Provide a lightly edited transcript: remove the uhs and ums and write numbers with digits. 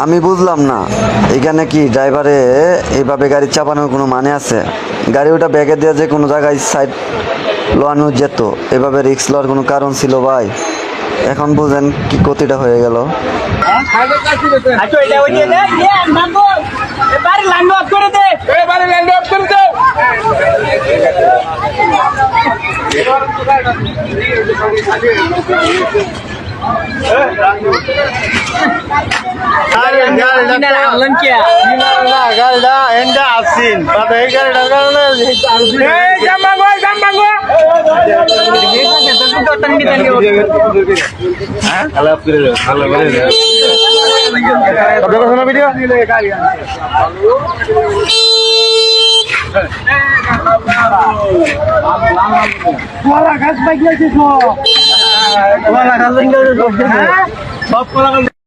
আমি বুঝলাম না এখানে কি ড্রাইভারে এইভাবে গাড়ি চাপানোর কোনো মানে আছে? গাড়ি ওটা ব্যাগে দিয়ে যে কোনো জায়গায় সাইড লোয়ানো যেত, এভাবে রিস্ক লওয়ার কোনো কারণ ছিল ভাই? এখন বুঝেন কি ক্ষতিটা হয়ে গেল। গাড়িটা এন্ডা আসিন এই গাড়িটা ভিডিও গাছ পাই গিয়েছে সব কলা গাছ